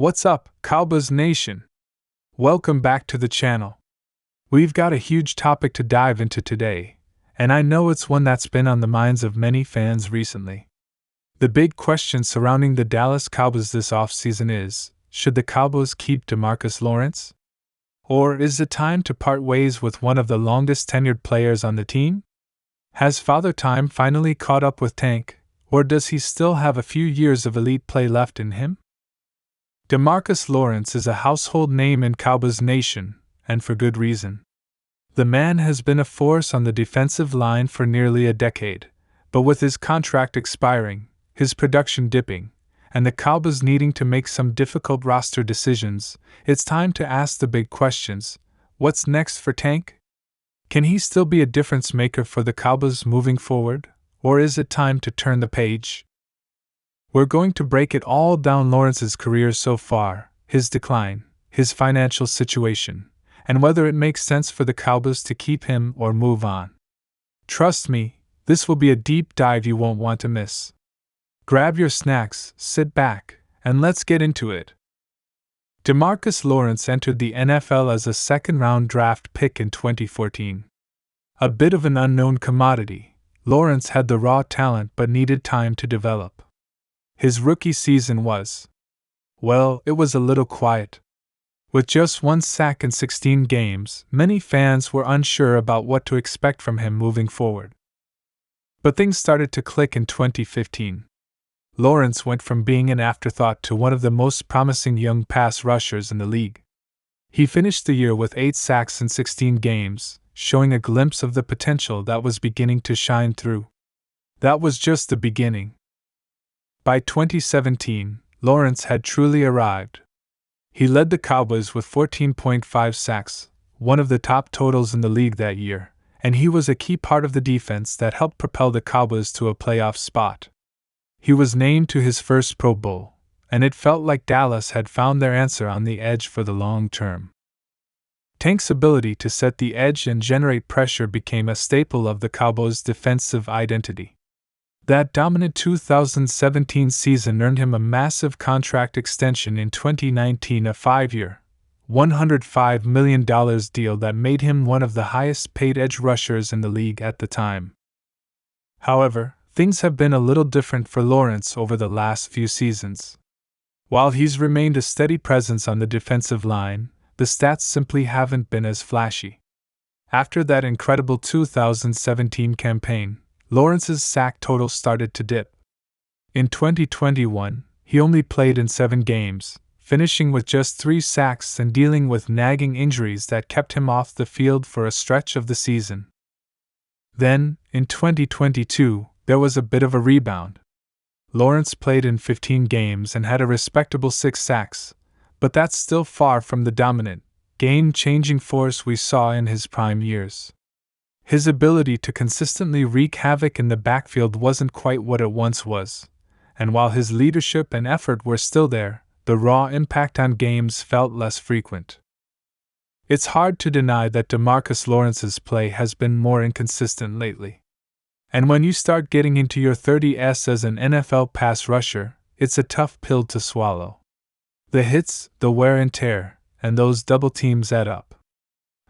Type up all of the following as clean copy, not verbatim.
What's up, Cowboys Nation? Welcome back to the channel. We've got a huge topic to dive into today, and I know it's one that's been on the minds of many fans recently. The big question surrounding the Dallas Cowboys this offseason is, should the Cowboys keep DeMarcus Lawrence? Or is it time to part ways with one of the longest tenured players on the team? Has Father Time finally caught up with Tank, or does he still have a few years of elite play left in him? DeMarcus Lawrence is a household name in Cowboys Nation, and for good reason. The man has been a force on the defensive line for nearly a decade, but with his contract expiring, his production dipping, and the Cowboys needing to make some difficult roster decisions, it's time to ask the big questions. What's next for Tank? Can he still be a difference maker for the Cowboys moving forward, or is it time to turn the page? We're going to break it all down: Lawrence's career so far, his decline, his financial situation, and whether it makes sense for the Cowboys to keep him or move on. Trust me, this will be a deep dive you won't want to miss. Grab your snacks, sit back, and let's get into it. DeMarcus Lawrence entered the NFL as a second-round draft pick in 2014. A bit of an unknown commodity, Lawrence had the raw talent but needed time to develop. His rookie season was, well, it was a little quiet. With just 1 sack in 16 games, many fans were unsure about what to expect from him moving forward. But things started to click in 2015. Lawrence went from being an afterthought to one of the most promising young pass rushers in the league. He finished the year with 8 sacks in 16 games, showing a glimpse of the potential that was beginning to shine through. That was just the beginning. By 2017, Lawrence had truly arrived. He led the Cowboys with 14.5 sacks, one of the top totals in the league that year, and he was a key part of the defense that helped propel the Cowboys to a playoff spot. He was named to his first Pro Bowl, and it felt like Dallas had found their answer on the edge for the long term. Tank's ability to set the edge and generate pressure became a staple of the Cowboys' defensive identity. That dominant 2017 season earned him a massive contract extension in 2019, a 5-year, $105 million deal that made him one of the highest-paid edge rushers in the league at the time. However, things have been a little different for Lawrence over the last few seasons. While he's remained a steady presence on the defensive line, the stats simply haven't been as flashy. After that incredible 2017 campaign, Lawrence's sack total started to dip. In 2021, he only played in 7 games, finishing with just 3 sacks and dealing with nagging injuries that kept him off the field for a stretch of the season. Then, in 2022, there was a bit of a rebound. Lawrence played in 15 games and had a respectable 6 sacks, but that's still far from the dominant, game-changing force we saw in his prime years. His ability to consistently wreak havoc in the backfield wasn't quite what it once was, and while his leadership and effort were still there, the raw impact on games felt less frequent. It's hard to deny that DeMarcus Lawrence's play has been more inconsistent lately. And when you start getting into your 30s as an NFL pass rusher, it's a tough pill to swallow. The hits, the wear and tear, and those double teams add up.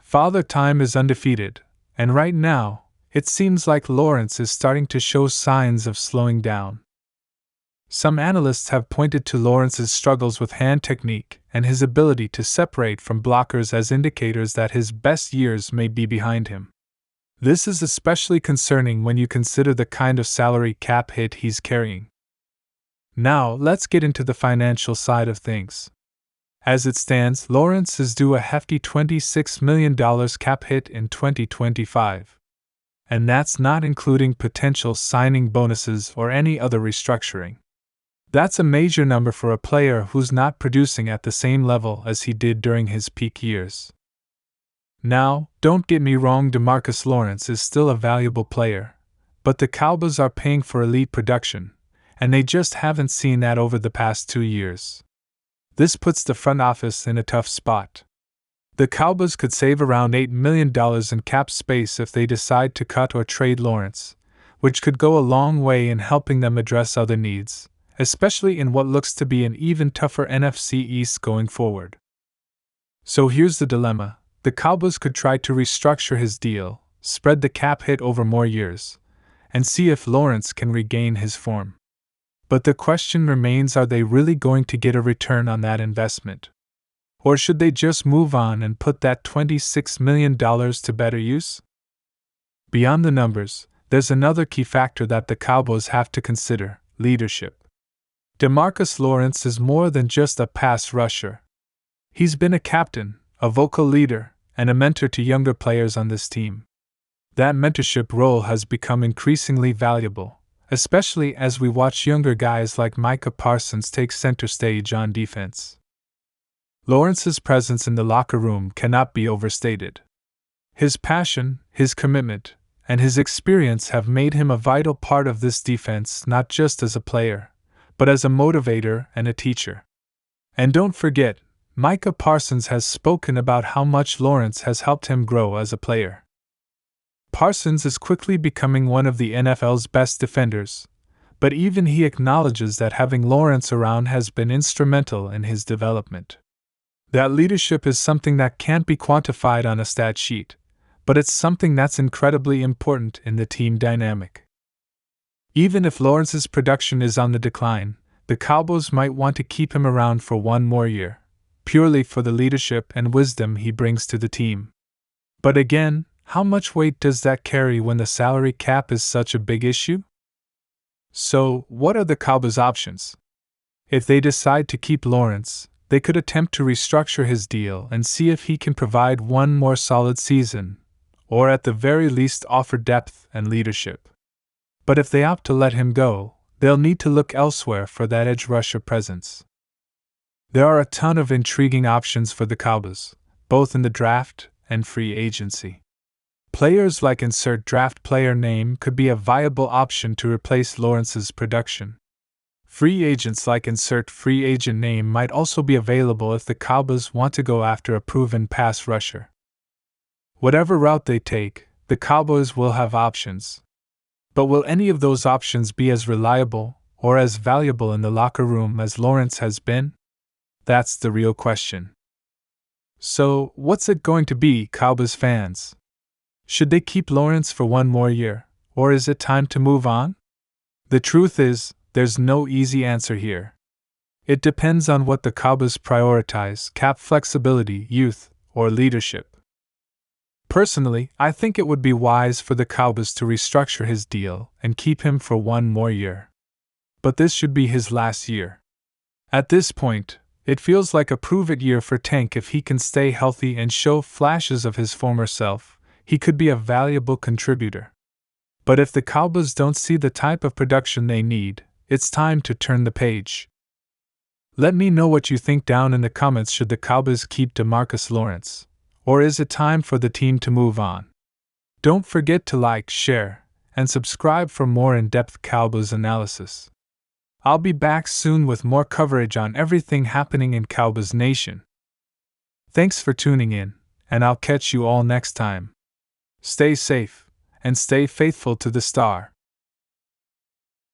Father Time is undefeated, and right now, it seems like Lawrence is starting to show signs of slowing down. Some analysts have pointed to Lawrence's struggles with hand technique and his ability to separate from blockers as indicators that his best years may be behind him. This is especially concerning when you consider the kind of salary cap hit he's carrying. Now, let's get into the financial side of things. As it stands, Lawrence is due a hefty $26 million cap hit in 2025. And that's not including potential signing bonuses or any other restructuring. That's a major number for a player who's not producing at the same level as he did during his peak years. Now, don't get me wrong, DeMarcus Lawrence is still a valuable player, but the Cowboys are paying for elite production, and they just haven't seen that over the past 2 years. This puts the front office in a tough spot. The Cowboys could save around $8 million in cap space if they decide to cut or trade Lawrence, which could go a long way in helping them address other needs, especially in what looks to be an even tougher NFC East going forward. So here's the dilemma. The Cowboys could try to restructure his deal, spread the cap hit over more years, and see if Lawrence can regain his form. But the question remains, are they really going to get a return on that investment? Or should they just move on and put that $26 million to better use? Beyond the numbers, there's another key factor that the Cowboys have to consider: leadership. DeMarcus Lawrence is more than just a pass rusher. He's been a captain, a vocal leader, and a mentor to younger players on this team. That mentorship role has become increasingly valuable, especially as we watch younger guys like Micah Parsons take center stage on defense. Lawrence's presence in the locker room cannot be overstated. His passion, his commitment, and his experience have made him a vital part of this defense, not just as a player, but as a motivator and a teacher. And don't forget, Micah Parsons has spoken about how much Lawrence has helped him grow as a player. Parsons is quickly becoming one of the NFL's best defenders, but even he acknowledges that having Lawrence around has been instrumental in his development. That leadership is something that can't be quantified on a stat sheet, but it's something that's incredibly important in the team dynamic. Even if Lawrence's production is on the decline, the Cowboys might want to keep him around for one more year, purely for the leadership and wisdom he brings to the team. But again, how much weight does that carry when the salary cap is such a big issue? So, what are the Cowboys' options? If they decide to keep Lawrence, they could attempt to restructure his deal and see if he can provide one more solid season, or at the very least offer depth and leadership. But if they opt to let him go, they'll need to look elsewhere for that edge rusher presence. There are a ton of intriguing options for the Cowboys, both in the draft and free agency. Players like insert draft player name could be a viable option to replace Lawrence's production. Free agents like insert free agent name might also be available if the Cowboys want to go after a proven pass rusher. Whatever route they take, the Cowboys will have options. But will any of those options be as reliable or as valuable in the locker room as Lawrence has been? That's the real question. So, what's it going to be, Cowboys fans? Should they keep Lawrence for one more year, or is it time to move on? The truth is, there's no easy answer here. It depends on what the Cowboys prioritize: cap flexibility, youth, or leadership. Personally, I think it would be wise for the Cowboys to restructure his deal and keep him for one more year. But this should be his last year. At this point, it feels like a prove-it year for Tank. If he can stay healthy and show flashes of his former self, he could be a valuable contributor. But if the Cowboys don't see the type of production they need, it's time to turn the page. Let me know what you think down in the comments. Should the Cowboys keep DeMarcus Lawrence, or is it time for the team to move on? Don't forget to like, share, and subscribe for more in-depth Cowboys analysis. I'll be back soon with more coverage on everything happening in Cowboys Nation. Thanks for tuning in, and I'll catch you all next time. Stay safe, and stay faithful to the star.